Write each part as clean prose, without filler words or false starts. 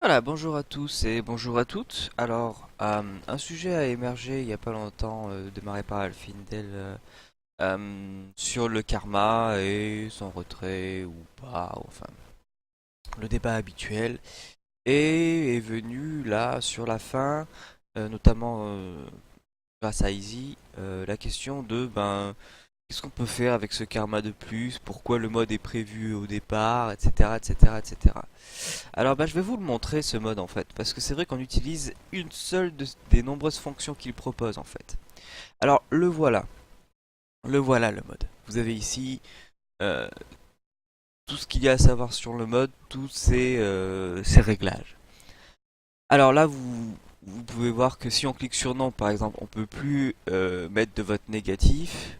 Voilà, bonjour à tous et bonjour à toutes. Alors, un sujet a émergé il n'y a pas longtemps, démarré par Alfindel, sur le karma et son retrait ou pas, enfin, le débat habituel, et est venu là sur la fin, notamment grâce à Easy, la question de qu'est-ce qu'on peut faire avec ce karma de plus, pourquoi le mode est prévu au départ, etc., etc., etc. Alors je vais vous le montrer ce mode en fait, parce que c'est vrai qu'on utilise une seule des nombreuses fonctions qu'il propose en fait. Alors le voilà le mode. Vous avez ici euh, tout ce qu'il y a à savoir sur le mode, tous ces réglages. Alors là vous pouvez voir que si on clique sur non par exemple, on peut plus mettre de vote négatif.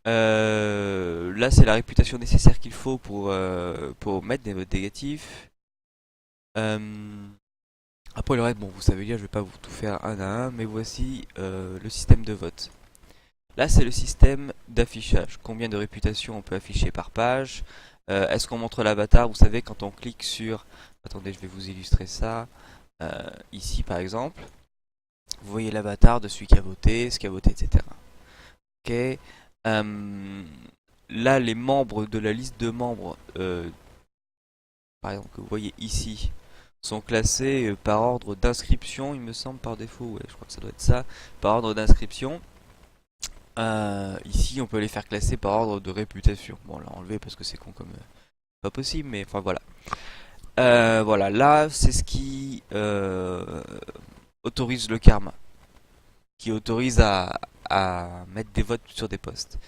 Là c'est la réputation nécessaire qu'il faut pour mettre des votes négatifs. Euh, Après le reste, bon, vous savez lire, je vais pas vous tout faire un à un, mais voici le système de vote. Là, c'est le système d'affichage. Combien de réputations on peut afficher par page? Est-ce qu'on montre l'avatar? Vous savez, quand on clique sur... Attendez, je vais vous illustrer ça. Ici, par exemple, vous voyez l'avatar de celui qui a voté, ce qui a voté, etc. Ok. Là, les membres de la liste de membres, par exemple, que vous voyez ici, sont classés par ordre d'inscription, il me semble, par défaut. Ouais, je crois que ça doit être ça. Par ordre d'inscription. Ici, on peut les faire classer par ordre de réputation. Bon, on l'a enlevé parce que c'est con comme pas possible, mais enfin voilà. Voilà, là, c'est ce qui autorise le karma, qui autorise à mettre des votes sur des postes.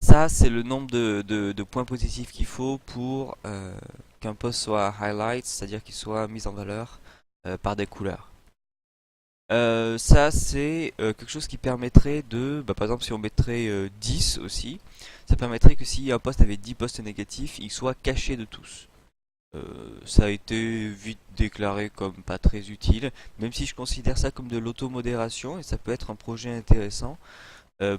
Ça, c'est le nombre de points positifs qu'il faut pour qu'un post soit highlight, c'est-à-dire qu'il soit mis en valeur par des couleurs. Ça, c'est quelque chose qui permettrait par exemple, si on mettrait 10 aussi, ça permettrait que si un post avait 10 posts négatifs, il soit caché de tous. Ça a été vite déclaré comme pas très utile, même si je considère ça comme de l'automodération et ça peut être un projet intéressant.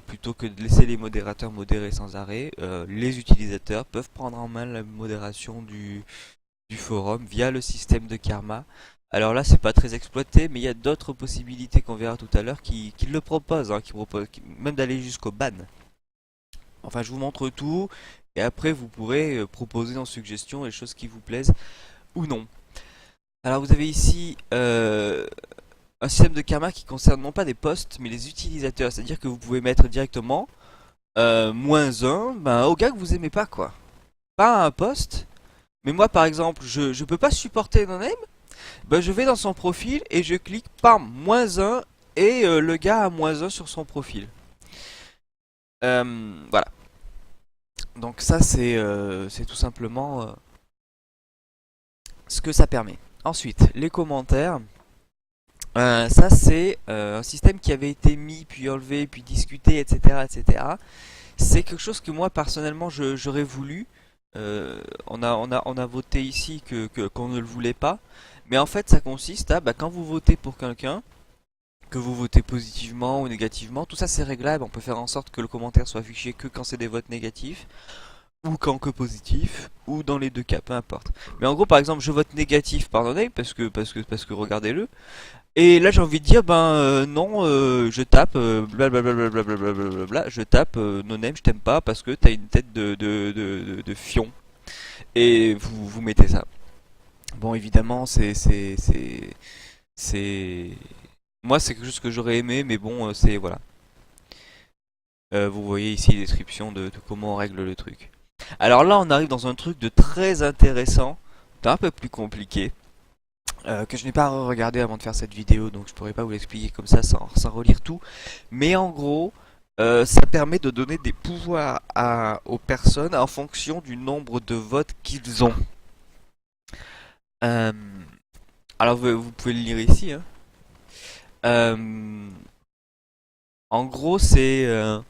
Plutôt que de laisser les modérateurs modérer sans arrêt, les utilisateurs peuvent prendre en main la modération du forum via le système de karma. Alors là, c'est pas très exploité, mais il y a d'autres possibilités qu'on verra tout à l'heure qui le proposent, hein, même d'aller jusqu'au ban. Enfin, je vous montre tout, et après vous pourrez proposer en suggestion les choses qui vous plaisent ou non. Alors vous avez ici un système de karma qui concerne non pas des posts, mais les utilisateurs. C'est-à-dire que vous pouvez mettre directement -1 au gars que vous aimez pas, quoi. Pas un post, mais moi par exemple, je peux pas supporter non je vais dans son profil et je clique pam, -1 et le gars a -1 sur son profil. Voilà. Donc ça c'est tout simplement ce que ça permet. Ensuite, les commentaires. Ça c'est un système qui avait été mis, puis enlevé, puis discuté, etc. etc. C'est quelque chose que moi personnellement j'aurais voulu. On a voté ici qu'on ne le voulait pas. Mais en fait ça consiste à quand vous votez pour quelqu'un, que vous votez positivement ou négativement, tout ça c'est réglable, on peut faire en sorte que le commentaire soit affiché que quand c'est des votes négatifs, ou quand que positif, ou dans les deux cas, peu importe. Mais en gros par exemple je vote négatif par non parce que regardez-le, et là j'ai envie de dire non, je tape, blablabla, je tape no name, je t'aime pas parce que t'as une tête de fion, et vous mettez ça. Bon évidemment c'est moi c'est quelque chose que j'aurais aimé, mais bon c'est voilà. Vous voyez ici les descriptions de comment on règle le truc. Alors là on arrive dans un truc de très intéressant, d'un peu plus compliqué, que je n'ai pas regardé avant de faire cette vidéo, donc je pourrais pas vous l'expliquer comme ça sans relire tout. Mais en gros, ça permet de donner des pouvoirs aux personnes en fonction du nombre de votes qu'ils ont. Euh, alors vous pouvez le lire ici, hein. Euh, En gros, hmm.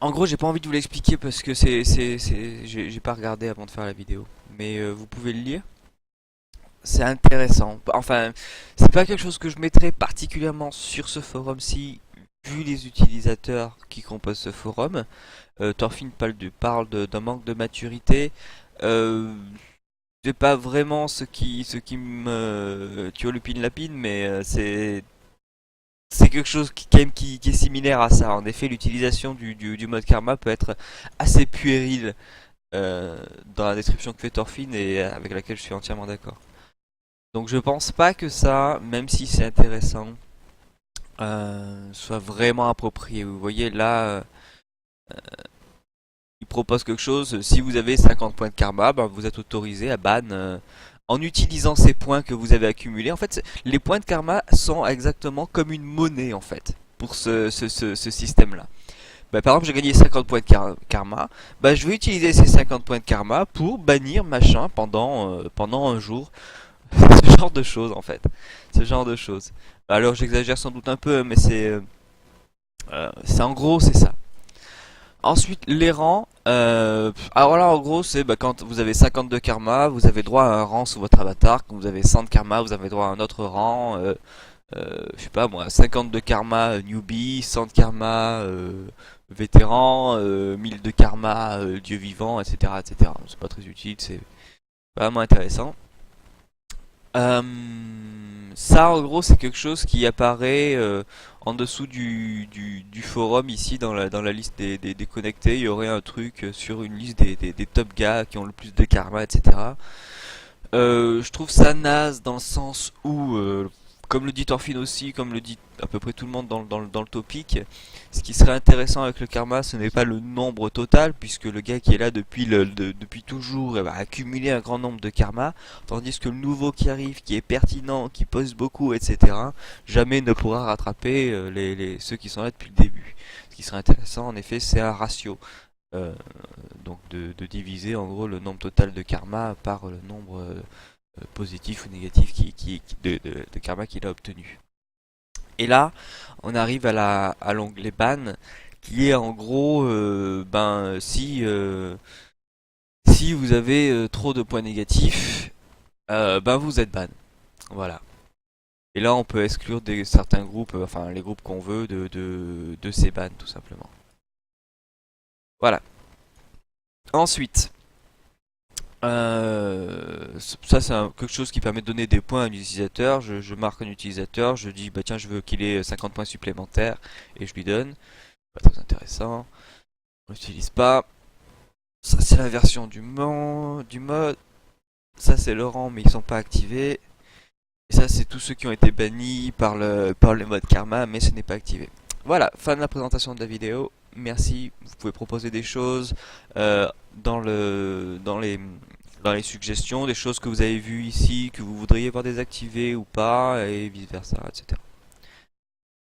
En gros, j'ai pas envie de vous l'expliquer parce que j'ai pas regardé avant de faire la vidéo. Mais vous pouvez le lire. C'est intéressant. Enfin, c'est pas quelque chose que je mettrais particulièrement sur ce forum-ci, vu les utilisateurs qui composent ce forum. Thorfinn parle d'un manque de maturité. Euh, c'est pas vraiment ce qui me turlupine-lapine, mais c'est quelque chose qui, quand même, qui est similaire à ça. En effet, l'utilisation du mode karma peut être assez puérile dans la description que fait Thorfinn et avec laquelle je suis entièrement d'accord. Donc je pense pas que ça, même si c'est intéressant, soit vraiment approprié. Vous voyez là, il propose quelque chose. Si vous avez 50 points de karma, ben, vous êtes autorisé à ban en utilisant ces points que vous avez accumulés. En fait, les points de karma sont exactement comme une monnaie en fait pour ce système-là. Bah, par exemple, j'ai gagné 50 points de karma. Bah, je vais utiliser ces 50 points de karma pour bannir machin pendant un jour. Ce genre de choses, en fait. Ce genre de choses. Bah, alors, j'exagère sans doute un peu, mais c'est en gros, c'est ça. Ensuite, les rangs. Alors là, en gros, c'est bah, quand vous avez 50 de karma, vous avez droit à un rang sous votre avatar. Quand vous avez 100 de karma, vous avez droit à un autre rang. Je sais pas moi, 50 de karma newbie, 100 de karma vétéran, 1000 de karma dieu vivant, etc. etc. C'est pas très utile, c'est vraiment intéressant. Euh, Ça en gros c'est quelque chose qui apparaît en dessous du forum ici dans la liste des connectés. Il y aurait un truc sur une liste des top gars qui ont le plus de karma, etc. Je trouve ça naze dans le sens où, comme le dit Thorfinn aussi, comme le dit à peu près tout le monde dans le topic, ce qui serait intéressant avec le karma, ce n'est pas le nombre total, puisque le gars qui est là depuis toujours va accumuler un grand nombre de karma, tandis que le nouveau qui arrive, qui est pertinent, qui pose beaucoup, etc., jamais ne pourra rattraper ceux qui sont là depuis le début. Ce qui serait intéressant, en effet, c'est un ratio. Euh, donc de diviser en gros le nombre total de karma par le nombre positif ou négatif de karma qu'il a obtenu. Et là, on arrive à l'onglet ban, qui est en gros, ben si vous avez trop de points négatifs, ben vous êtes ban. Voilà. Et là, on peut exclure certains groupes, enfin les groupes qu'on veut de ces bans, tout simplement. Voilà. Ensuite, ça c'est quelque chose qui permet de donner des points à un utilisateur. Je marque un utilisateur, je dis bah tiens je veux qu'il ait 50 points supplémentaires et je lui donne. Pas très intéressant. On l'utilise pas. Ça c'est la version du mode. Ça c'est le rang mais ils sont pas activés. Et ça c'est tous ceux qui ont été bannis par le mode karma mais ce n'est pas activé. Voilà, fin de la présentation de la vidéo. Merci. Vous pouvez proposer des choses dans les suggestions, des choses que vous avez vues ici, que vous voudriez voir désactivées ou pas, et vice versa, etc.